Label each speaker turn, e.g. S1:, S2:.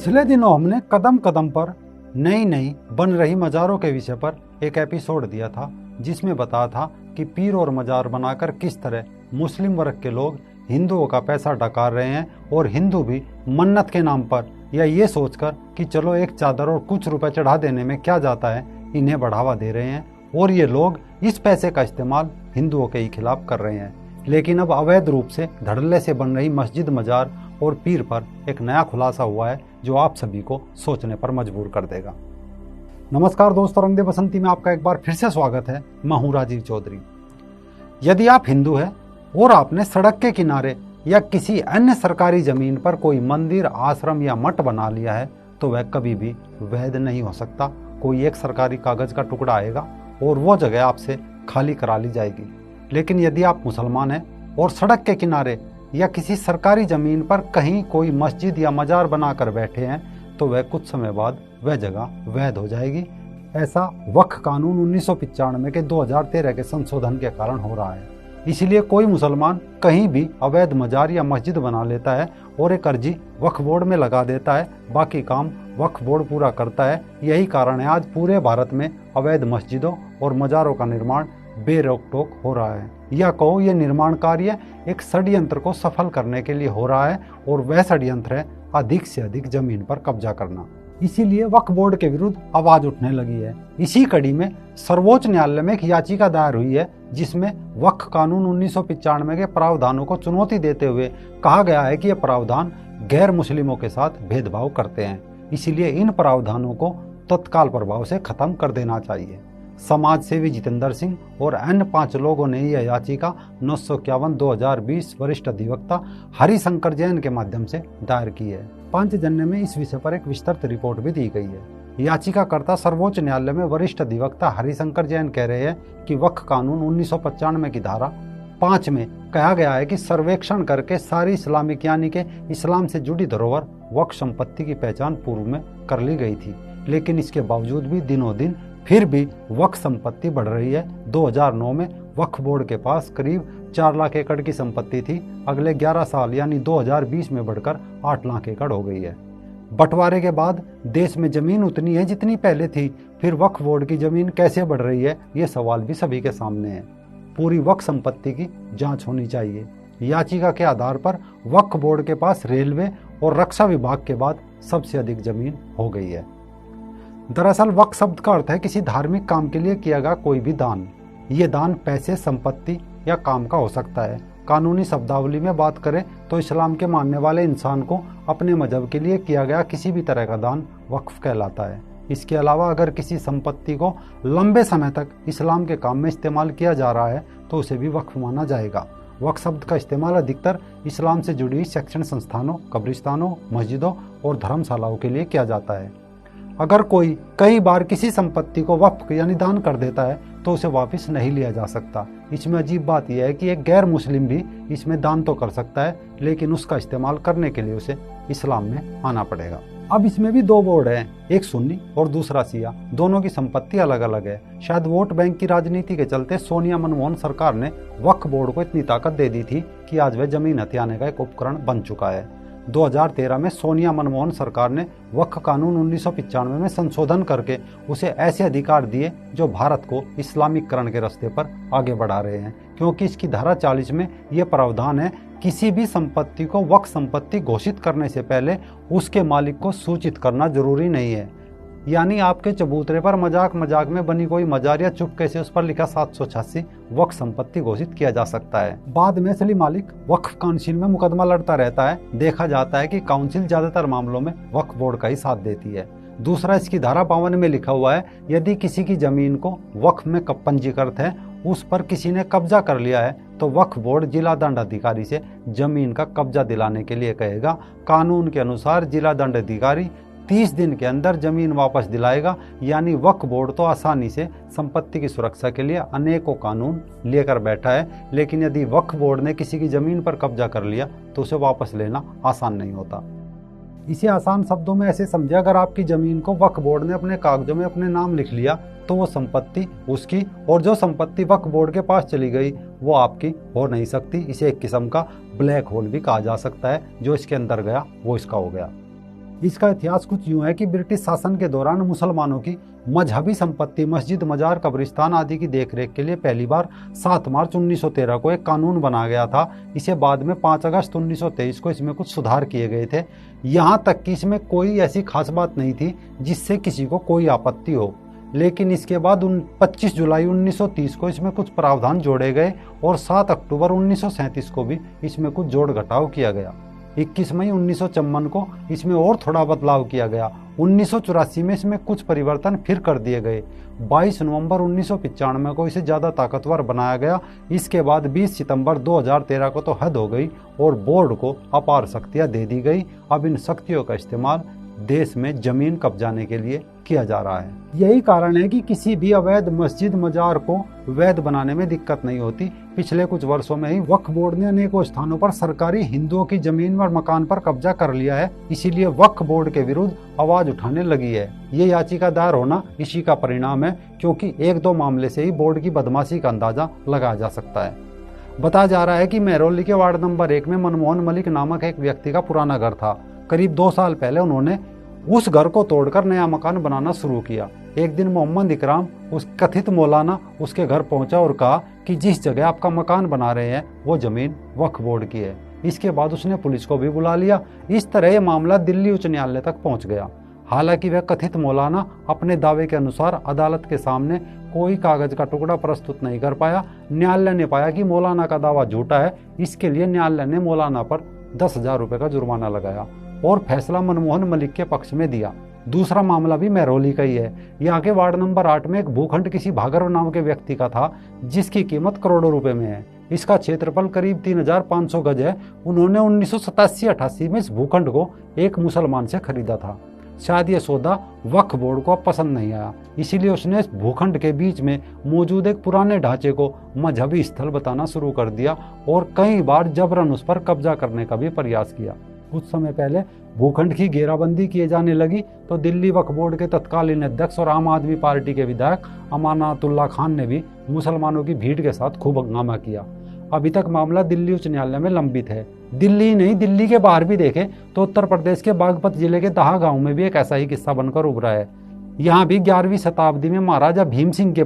S1: पिछले दिनों हमने कदम कदम पर नई नई बन रही मज़ारों के विषय पर एक एपिसोड दिया था, जिसमें बताया था कि पीर और मज़ार बनाकर किस तरह मुस्लिम वर्ग के लोग हिंदुओं का पैसा डकार रहे हैं और हिंदू भी मन्नत के नाम पर या ये सोचकर कि चलो एक चादर और कुछ रुपए चढ़ा देने में क्या जाता है, इन्हें बढ़ावा दे रहे हैं और ये लोग इस पैसे का इस्तेमाल हिंदुओं के ही खिलाफ कर रहे हैं। लेकिन अब अवैध रूप से धड़ल्ले से बन रही मस्जिद, मजार और पीर पर एक नया खुलासा हुआ है जो आप सभी को सोचने पर मजबूर कर देगा। नमस्कार दोस्तों, रंग दे बसंती में आपका एक बार फिर से स्वागत है। मैं हूं राजीव चौधरी। यदि आप हिंदू हैं और आपने सड़क के किनारे या किसी अन्य सरकारी जमीन पर कोई मंदिर, आश्रम या मठ बना लिया है तो वह कभी भी वैध नहीं हो सकता। कोई एक सरकारी कागज का टुकड़ा आएगा और वो जगह आपसे खाली करा ली जाएगी। लेकिन यदि आप मुसलमान हैं और सड़क के किनारे या किसी सरकारी जमीन पर कहीं कोई मस्जिद या मजार बनाकर बैठे हैं तो वह कुछ समय बाद वह जगह वैध हो जाएगी। ऐसा वक्फ कानून 1995 के 2013 के संशोधन के कारण हो रहा है। इसलिए कोई मुसलमान कहीं भी अवैध मजार या मस्जिद बना लेता है और एक अर्जी वक्फ बोर्ड में लगा देता है, बाकी काम वक्फ बोर्ड पूरा करता है। यही कारण है आज पूरे भारत में अवैध मस्जिदों और मजारों का निर्माण बेरोक टोक हो रहा है, या कहो ये निर्माण कार्य एक षड्यंत्र को सफल करने के लिए हो रहा है और वह षड्यंत्र है अधिक से अधिक जमीन पर कब्जा करना। इसीलिए वक्फ बोर्ड के विरुद्ध आवाज उठने लगी है। इसी कड़ी में सर्वोच्च न्यायालय में एक याचिका दायर हुई है जिसमें वक्फ कानून 1995 के प्रावधानों को चुनौती देते हुए कहा गया है कि ये प्रावधान गैर मुस्लिमों के साथ भेदभाव करते हैं, इसलिए इन प्रावधानों को तत्काल प्रभाव से खत्म कर देना चाहिए। समाज सेवी जितेंद्र सिंह और अन्य 5 लोगों ने यह याचिका 951/2020 वरिष्ठ अधिवक्ता हरिशंकर जैन के माध्यम से दायर की है। पांचजन्य में इस विषय पर एक विस्तृत रिपोर्ट भी दी गई है। याचिकाकर्ता सर्वोच्च न्यायालय में वरिष्ठ अधिवक्ता हरिशंकर जैन कह रहे हैं कि वक्फ कानून 1995 की धारा 5 में कहा गया है कि सर्वेक्षण करके सारी इस्लामिक यानी के इस्लाम से जुड़ी धरोहर वक्फ संपत्ति की पहचान पूर्व में कर ली गई थी, लेकिन इसके बावजूद भी दिनों दिन फिर भी वक्फ संपत्ति बढ़ रही है। 2009 में वक्फ बोर्ड के पास करीब 4 लाख एकड़ की संपत्ति थी, अगले 11 साल यानी 2020 में बढ़कर 8 लाख एकड़ हो गई है। बंटवारे के बाद देश में जमीन उतनी है जितनी पहले थी, फिर वक्फ बोर्ड की जमीन कैसे बढ़ रही है, ये सवाल भी सभी के सामने है। पूरी वक्फ संपत्ति की जांच होनी चाहिए। याचिका के आधार पर वक्फ बोर्ड के पास रेलवे और रक्षा विभाग के बाद सबसे अधिक जमीन हो गई है। दरअसल वक्फ शब्द का अर्थ है किसी धार्मिक काम के लिए किया गया कोई भी दान। ये दान पैसे, संपत्ति या काम का हो सकता है। कानूनी शब्दावली में बात करें तो इस्लाम के मानने वाले इंसान को अपने मजहब के लिए किया गया किसी भी तरह का दान वक्फ कहलाता है। इसके अलावा अगर किसी संपत्ति को लंबे समय तक इस्लाम के काम में इस्तेमाल किया जा रहा है तो उसे भी वक्फ माना जाएगा। वक्फ शब्द का इस्तेमाल अधिकतर इस्लाम से जुड़ी शैक्षणिक संस्थानों, कब्रिस्तानों, मस्जिदों और धर्मशालाओं के लिए किया जाता है। अगर कोई कई बार किसी संपत्ति को वक्फ यानी दान कर देता है तो उसे वापस नहीं लिया जा सकता। इसमें अजीब बात यह है कि एक गैर मुस्लिम भी इसमें दान तो कर सकता है, लेकिन उसका इस्तेमाल करने के लिए उसे इस्लाम में आना पड़ेगा। अब इसमें भी 2 बोर्ड हैं, एक सुन्नी और दूसरा शिया। दोनों की संपत्ति अलग अलग है। शायद वोट बैंक की राजनीति के चलते सोनिया मनमोहन सरकार ने वक्फ बोर्ड को इतनी ताकत दे दी थी कि आज वह जमीन हथियाने का एक उपकरण बन चुका है। 2013 में सोनिया मनमोहन सरकार ने वक्फ कानून 1995 में संशोधन करके उसे ऐसे अधिकार दिए जो भारत को इस्लामीकरण के रास्ते पर आगे बढ़ा रहे हैं, क्योंकि इसकी धारा 40 में यह प्रावधान है किसी भी संपत्ति को वक्फ संपत्ति घोषित करने से पहले उसके मालिक को सूचित करना जरूरी नहीं है। यानी आपके चबूतरे पर मजाक मजाक में बनी कोई मजार या चुपके से उस पर लिखा 786 वक्फ संपत्ति घोषित किया जा सकता है। बाद में असली मालिक वक्फ काउंसिल में मुकदमा लड़ता रहता है। देखा जाता है कि काउंसिल ज्यादातर मामलों में वक्फ बोर्ड का ही साथ देती है। दूसरा, इसकी धारा 52 में लिखा हुआ है यदि किसी की जमीन को वक्फ में पंजीकृत है, उस पर किसी ने कब्जा कर लिया है तो वक्फ बोर्ड जिला दंडाधिकारी से जमीन का कब्जा दिलाने के लिए कहेगा। कानून के अनुसार जिला दंडाधिकारी 30 दिन के अंदर जमीन वापस दिलाएगा। यानी वक्फ बोर्ड तो आसानी से संपत्ति की सुरक्षा के लिए अनेकों कानून लेकर बैठा है, लेकिन यदि वक्फ बोर्ड ने किसी की जमीन पर कब्जा कर लिया तो उसे वापस लेना आसान नहीं होता। इसे आसान शब्दों में ऐसे समझे, अगर आपकी जमीन को वक्फ बोर्ड ने अपने कागजों में अपने नाम लिख लिया तो वो संपत्ति उसकी, और जो संपत्ति वक्फ बोर्ड के पास चली गई वो आपकी हो नहीं सकती। इसे एक किस्म का ब्लैक होल भी कहा जा सकता है। जो इसके अंदर गया वो इसका हो गया। इसका इतिहास कुछ यूं है कि ब्रिटिश शासन के दौरान मुसलमानों की मजहबी संपत्ति मस्जिद, मजार, कब्रिस्तान आदि की देखरेख के लिए पहली बार 7 मार्च 1913 को एक कानून बनाया गया था। इसे बाद में 5 अगस्त 1923 को इसमें कुछ सुधार किए गए थे। यहाँ तक कि इसमें कोई ऐसी खास बात नहीं थी जिससे किसी को कोई आपत्ति हो, लेकिन इसके बाद 25 जुलाई 1930 को इसमें कुछ प्रावधान जोड़े गए और 7 अक्टूबर 1937 को भी इसमें कुछ जोड़ घटाव किया गया। 21 मई 1954 को इसमें और थोड़ा बदलाव किया गया। 1984 में इसमें कुछ परिवर्तन फिर कर दिए गए। 22 नवंबर 1995 को इसे ज़्यादा ताकतवर बनाया गया। इसके बाद 20 सितंबर 2013 को तो हद हो गई और बोर्ड को अपार शक्तियाँ दे दी गई। अब इन शक्तियों का इस्तेमाल देश में जमीन कब्जाने के लिए किया जा रहा है। यही कारण है कि किसी भी अवैध मस्जिद, मजार को वैध बनाने में दिक्कत नहीं होती। पिछले कुछ वर्षों में ही वक्फ बोर्ड ने अनेकों स्थानों पर सरकारी हिंदुओं की जमीन और मकान पर कब्जा कर लिया है। इसीलिए वक्फ बोर्ड के विरुद्ध आवाज उठाने लगी है। ये याचिका दायर होना इसी का परिणाम है, क्योंकि 1-2 मामले से ही बोर्ड की बदमाशी का अंदाजा लगाया जा सकता है। बताया जा रहा है कि मेहरौली के वार्ड नंबर 1 में मनमोहन मलिक नामक एक व्यक्ति का पुराना घर था। करीब 2 साल पहले उन्होंने उस घर को तोड़कर नया मकान बनाना शुरू किया। एक दिन मोहम्मद इकराम, उस कथित मौलाना, उसके घर पहुंचा और कहा कि जिस जगह आपका मकान बना रहे हैं वो जमीन वक्फ बोर्ड की है। इसके बाद उसने पुलिस को भी बुला लिया। इस तरह यह मामला दिल्ली उच्च न्यायालय तक पहुंच गया। हालांकि वह कथित मौलाना अपने दावे के अनुसार अदालत के सामने कोई कागज का टुकड़ा प्रस्तुत नहीं कर पाया। न्यायालय ने पाया कि मौलाना का दावा झूठा है। इसके लिए न्यायालय ने मौलाना पर 10,000 रुपये का जुर्माना लगाया और फैसला मनमोहन मलिक के पक्ष में दिया। दूसरा मामला भी मेहरौली का ही है। यहाँ के वार्ड नंबर 8 में एक भूखंड किसी भागरव नाम के व्यक्ति का था, जिसकी कीमत करोड़ों रुपए में है। इसका क्षेत्रफल करीब 3,500 गज है। उन्होंने 1987-88 में इस भूखंड को एक मुसलमान से खरीदा था। शायद ये सौदा वक्फ बोर्ड को पसंद नहीं आया, इसीलिए उसने इस भूखंड के बीच में मौजूद एक पुराने ढांचे को मजहबी स्थल बताना शुरू कर दिया और कई बार जबरन उस पर कब्जा करने का भी प्रयास किया। कुछ समय पहले भूखंड की घेराबंदी किए जाने लगी तो दिल्ली वक्फ बोर्ड के तत्कालीन अध्यक्ष और आम आदमी पार्टी के विधायक अमानतुल्लाह खान ने भी मुसलमानों की भीड़ के साथ खूब हंगामा किया। अभी तक मामला दिल्ली उच्च न्यायालय में लंबित है। दिल्ली नहीं, दिल्ली के बाहर भी देखें तो उत्तर प्रदेश के बागपत जिले के दहा गांव में भी एक ऐसा ही किस्सा बनकर उभरा है। यहाँ भी 11वीं शताब्दी में महाराजा भीम सिंह के